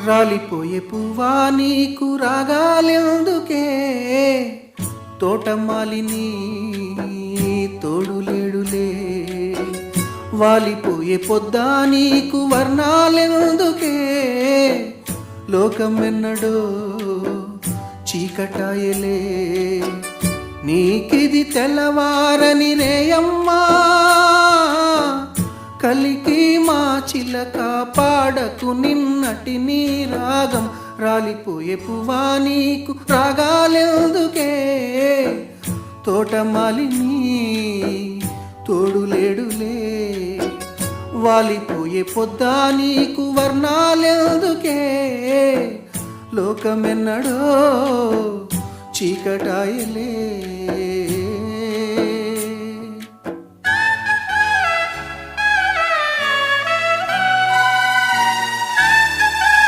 రాలిపోయే పువ్వా నీకు రాగాలెందుకే, తోటమాలిని తోడులేడులే. వాలిపోయే పొద్దా నీకు వర్ణాలెందుకే, లోకమెన్నడో చీకటాయలే. నీకిది తెల్లవారని రేయమ్మా, కలికి మా చిలక పాడకు నిన్నటి నీ రాగం. రాలిపోయే పువ్వా నీకు రాగాలెందుకే, తోటమాలిని తోడులేడులే. వాలిపోయే పొద్దా నీకు వర్ణాలెందుకే, లోకమెన్నడో చీకటాయలే.